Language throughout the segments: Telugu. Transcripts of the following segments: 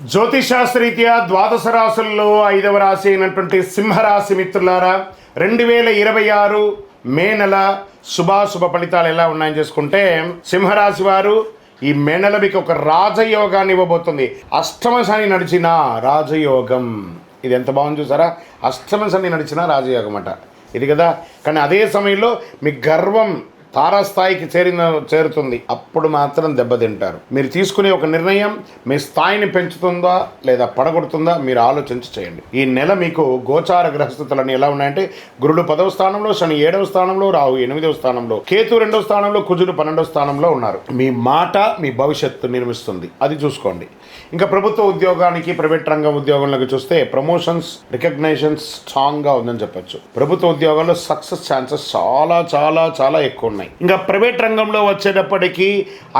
జ్యోతిషాస్త్రరీత్యా ద్వాదశ రాశుల్లో 5వ రాశి అయినటువంటి సింహరాశి మిత్రులారా, 2026 మే నెల శుభాశుభ ఫలితాలు ఎలా ఉన్నాయని చేసుకుంటే, సింహరాశి వారు ఈ మే నెల మీకు ఒక రాజయోగాన్ని ఇవ్వబోతుంది. అష్టమ శని నడిచిన రాజయోగం, ఇది ఎంత బాగుంది చూసారా. అష్టమ శని నడిచిన రాజయోగం అట ఇది కదా. కానీ అదే సమయంలో మీ గర్వం తారాస్థాయికి చేరుతుంది. అప్పుడు మాత్రం దెబ్బతింటారు. మీరు తీసుకునే ఒక నిర్ణయం మీ స్థాయిని పెంచుతుందా లేదా పడగొడుతుందా మీరు ఆలోచించి చేయండి. ఈ నెల మీకు గోచార గ్రహస్థితులన్నీ ఎలా ఉన్నాయంటే, గురుడు 10వ స్థానంలో, శని 7వ స్థానంలో, రాహు 8వ స్థానంలో, కేతు 2వ స్థానంలో, కుజుడు 12వ స్థానంలో ఉన్నారు. మీ మాట మీ భవిష్యత్తు నిర్మిస్తుంది, అది చూసుకోండి. ఇంకా ప్రభుత్వ ఉద్యోగానికి, ప్రైవేట్ రంగం ఉద్యోగంలోకి చూస్తే ప్రమోషన్స్, రికగ్నైజేషన్స్ స్ట్రాంగ్గా ఉందని చెప్పొచ్చు. ప్రభుత్వ ఉద్యోగాల్లో సక్సెస్ ఛాన్సెస్ చాలా చాలా చాలా ఎక్కువ ఉన్నాయి. ఇంకా ప్రైవేట్ రంగంలో వచ్చేటప్పటికి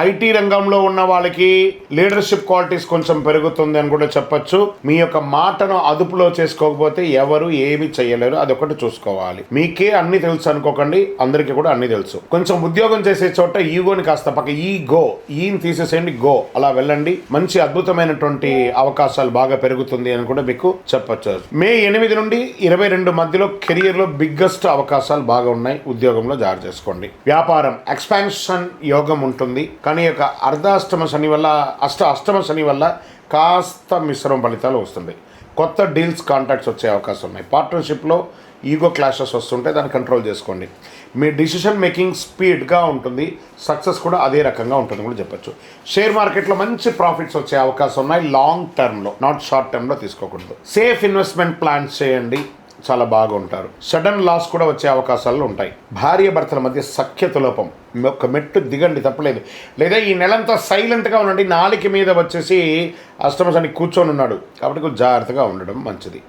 ఐటీ రంగంలో ఉన్న వాళ్ళకి లీడర్షిప్ క్వాలిటీస్ కొంచెం పెరుగుతుంది అని కూడా చెప్పొచ్చు. మీ యొక్క మాటను అదుపులో చేసుకోకపోతే ఎవరు ఏమి చేయలేరు, అదొకటి చూసుకోవాలి. మీకే అన్ని తెలుసు అనుకోకండి, అందరికీ కూడా అన్ని తెలుసు. కొంచెం ఉద్యోగం చేసే చోట ఈగోని కాస్త పక్క ఈని తీసేసేయండి, గో అలా వెళ్ళండి. మంచి అద్భుతమైనటువంటి అవకాశాలు బాగా పెరుగుతుంది అని కూడా మీకు చెప్పొచ్చు. మే 8 నుండి 22 మధ్యలో కెరియర్ లో బిగ్గెస్ట్ అవకాశాలు బాగా ఉన్నాయి. ఉద్యోగంలో జాగ్రత్త చేసుకోండి. వ్యాపారం ఎక్స్పాన్షన్ యోగం ఉంటుంది. కానీ యొక్క అర్ధాష్టమ శని వల్ల అష్టమ శని వల్ల కాస్త మిశ్రమ ఫలితాలు వస్తుంది. కొత్త డీల్స్, కాంటాక్ట్స్ వచ్చే అవకాశం ఉన్నాయి. పార్ట్నర్షిప్లో ఈగో క్లాషెస్ వస్తుంటే దాన్ని కంట్రోల్ చేసుకోండి. మీ డిసిషన్ మేకింగ్ స్పీడ్గా ఉంటుంది. సక్సెస్ కూడా అదే రకంగా ఉంటుంది కూడా చెప్పచ్చు. షేర్ మార్కెట్లో మంచి ప్రాఫిట్స్ వచ్చే అవకాశం ఉన్నాయి. లాంగ్ టర్మ్లో, నాట్ షార్ట్ టర్మ్లో తీసుకోకూడదు. సేఫ్ ఇన్వెస్ట్మెంట్ ప్లాన్స్ చేయండి, చాలా బాగా ఉంటారు. సడన్ లాస్ కూడా వచ్చే అవకాశాలు ఉంటాయి. భార్య భర్తల మధ్య సఖ్యత లోపం, ఒక మెట్టు దిగండి, తప్పలేదు. లేదా ఈ నెలంతా సైలెంట్గా ఉండండి. నాలిక మీద వచ్చేసి అష్టమ శని కూర్చొని ఉన్నాడు కాబట్టి కొంచెం జాగ్రత్తగా ఉండడం మంచిది.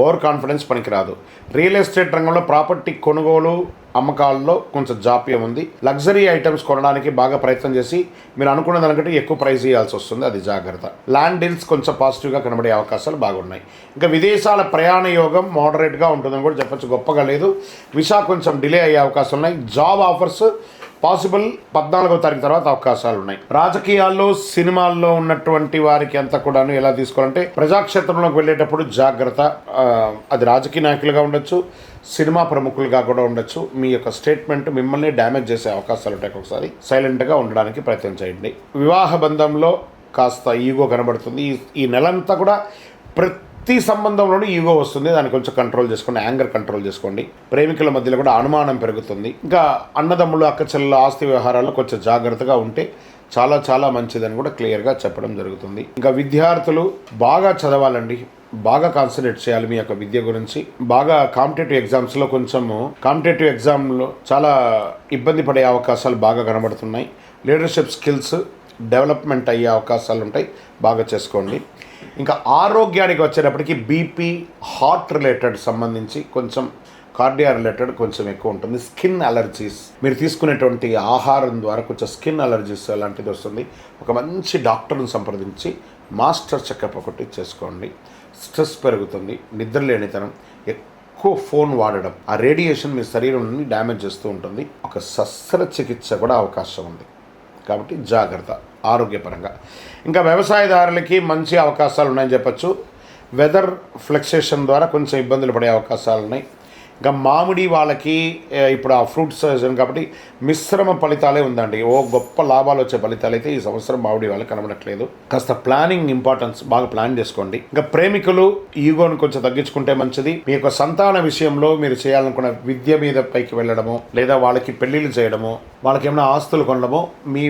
ఓవర్ కాన్ఫిడెన్స్ పనికిరాదు. రియల్ ఎస్టేట్ రంగంలో ప్రాపర్టీ కొనుగోలు అమ్మకాల్లో కొంచెం జాప్యం ఉంది. లగ్జరీ ఐటమ్స్ కొనడానికి బాగా ప్రయత్నం చేసి మీరు అనుకున్న దానికంటే ఎక్కువ ప్రైస్ ఇవ్వాల్సి వస్తుంది, అది జాగ్రత్త. ల్యాండ్ డీల్స్ కొంచెం పాజిటివ్గా కనబడే అవకాశాలు బాగున్నాయి. ఇంకా విదేశాల ప్రయాణ యోగం మోడరేట్గా ఉంటుందని కూడా చెప్పచ్చు, గొప్పగా లేదు. విసా కొంచెం డిలే అయ్యే అవకాశం ఉన్నాయి. జాబ్ ఆఫర్స్ పాసిబుల్ 14వ తారీఖు తర్వాత అవకాశాలు ఉన్నాయి. రాజకీయాల్లో, సినిమాల్లో ఉన్నటువంటి వారికి అంతా కూడాను ఎలా తీసుకోవాలంటే, ప్రజాక్షేత్రంలోకి వెళ్ళేటప్పుడు జాగ్రత్త. అది రాజకీయ నాయకులుగా ఉండొచ్చు, సినిమా ప్రముఖులుగా కూడా ఉండొచ్చు. మీ యొక్క స్టేట్మెంట్ మిమ్మల్ని డ్యామేజ్ చేసే అవకాశాలు ఉంటాయి. ఒకసారి సైలెంట్గా ఉండడానికి ప్రయత్నం చేయండి. వివాహ బంధంలో కాస్త ఈగో కనబడుతుంది. ఈ నెలంతా కూడా ప్రతి సంబంధంలోనూ ఈగో వస్తుంది, దాన్ని కొంచెం కంట్రోల్ చేసుకోండి. యాంగర్ కంట్రోల్ చేసుకోండి. ప్రేమికుల మధ్యలో కూడా అనుమానం పెరుగుతుంది. ఇంకా అన్నదమ్ములు, అక్కచెల్లెల ఆస్తి వ్యవహారాల్లో కొంచెం జాగ్రత్తగా ఉంటే చాలా చాలా మంచిదని కూడా క్లియర్గా చెప్పడం జరుగుతుంది. ఇంకా విద్యార్థులు బాగా చదవాలండి, బాగా కాన్సన్ట్రేట్ చేయాలి మీ యొక్క విద్య గురించి. బాగా కాంపిటేటివ్ ఎగ్జామ్లో చాలా ఇబ్బంది పడే అవకాశాలు బాగా కనబడుతున్నాయి. లీడర్షిప్ స్కిల్స్ డెవలప్మెంట్ అయ్యే అవకాశాలు ఉంటాయి, బాగా చేసుకోండి. ఇంకా ఆరోగ్యానికి వచ్చేటప్పటికి బీపీ, హార్ట్ రిలేటెడ్ సంబంధించి కొంచెం, కార్డియా రిలేటెడ్ కొంచెం ఎక్కువ ఉంటుంది. స్కిన్ అలర్జీస్, మీరు తీసుకునేటువంటి ఆహారం ద్వారా కొంచెం స్కిన్ అలర్జీస్ అలాంటిది వస్తుంది. ఒక మంచి డాక్టర్ని సంప్రదించి మాస్టర్ చెకప్ ఒకటి చేసుకోండి. స్ట్రెస్ పెరుగుతుంది, నిద్రలేనితనం, ఎక్కువ ఫోన్ వాడడం, ఆ రేడియేషన్ మీ శరీరాన్ని డ్యామేజ్ చేస్తూ ఉంటుంది. ఒక శస్త్రచికిత్స కూడా అవకాశం ఉంది కాబట్టి జాగ్రత్త ఆరోగ్యపరంగా. ఇంకా వ్యవసాయదారులకి మంచి అవకాశాలు ఉన్నాయని చెప్పచ్చు. వెదర్ ఫ్లక్సేషన్ ద్వారా కొంచెం ఇబ్బందులు పడే అవకాశాలు ఉన్నాయి. ఇంకా మామిడి వాళ్ళకి ఇప్పుడు ఆ ఫ్రూట్ సీజన్ కాబట్టి మిశ్రమ ఫలితాలే ఉందండి. గొప్ప లాభాలు వచ్చే ఫలితాలు అయితే ఈ సంవత్సరం మామిడి వాళ్ళకి కనబడట్లేదు. కాస్త ప్లానింగ్ ఇంపార్టెన్స్, బాగా ప్లాన్ చేసుకోండి. ఇంకా ప్రేమికులు ఈగోని కొంచెం తగ్గించుకుంటే మంచిది. మీ యొక్క సంతాన విషయంలో మీరు చేయాలనుకున్న విద్య మీద పైకి వెళ్ళడమో, లేదా వాళ్ళకి పెళ్లిళ్ళు చేయడమో, వాళ్ళకి ఏమైనా ఆస్తులు కొనడమో, మీ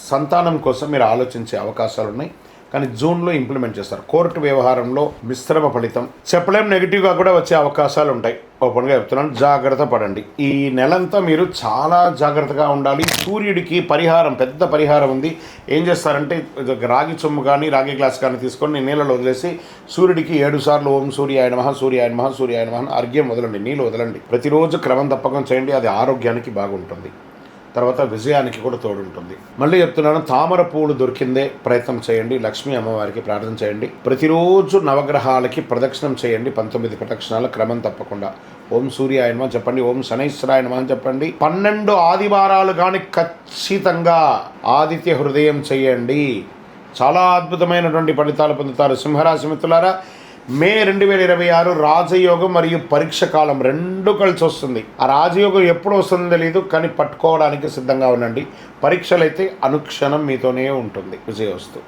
సంతానం కోసం మీరు ఆలోచించే అవకాశాలు ఉన్నాయి. కానీ జూన్లో ఇంప్లిమెంట్ చేస్తారు. కోర్టు వ్యవహారంలో మిశ్రమ ఫలితం చెప్పలేం, నెగిటివ్గా కూడా వచ్చే అవకాశాలు ఉంటాయి. ఓపెన్గా చెప్తున్నాను, జాగ్రత్త పడండి. ఈ నెలంతా మీరు చాలా జాగ్రత్తగా ఉండాలి. సూర్యుడికి పరిహారం, పెద్ద పరిహారం ఉంది. ఏం చేస్తారంటే, రాగి చొమ్ము కానీ రాగి గ్లాస్ కానీ తీసుకొని నీళ్ళలో వదిలేసి సూర్యుడికి 7 సార్లు ఓం సూర్యాయ నమః, సూర్యాయ నమః, సూర్యాయ నమః అర్ఘ్యం వదలండి, నీళ్ళు వదలండి. ప్రతిరోజు క్రమం తప్పకం చేయండి, అది ఆరోగ్యానికి బాగుంటుంది. తర్వాత విజయానికి కూడా తోడుంటుంది. మళ్ళీ చెప్తున్నాను, తామర పువ్వులు దొరికిందే ప్రయత్నం చేయండి. లక్ష్మీ అమ్మవారికి ప్రార్థన చేయండి. ప్రతిరోజు నవగ్రహాలకి ప్రదక్షిణం చేయండి, 19 ప్రదక్షిణాలు క్రమం తప్పకుండా. ఓం సూర్యాయ నమః చెప్పండి, ఓం శనైశ్వరాయ నమః చెప్పండి. 12 ఆదివారాలు కానీ ఖచ్చితంగా ఆదిత్య హృదయం చేయండి. చాలా అద్భుతమైనటువంటి ఫలితాలు పొందుతారు. సింహరాశి మిత్రులారా, మే 2026 రాజయోగం మరియు పరీక్ష కాలం రెండు కలిసి వస్తుంది. ఆ రాజయోగం ఎప్పుడు వస్తుందో తెలియదు, కానీ పట్టుకోవడానికి సిద్ధంగా ఉండండి. పరీక్షలు అయితే అనుక్షణం మీతోనే ఉంటుంది. విజయవస్తు.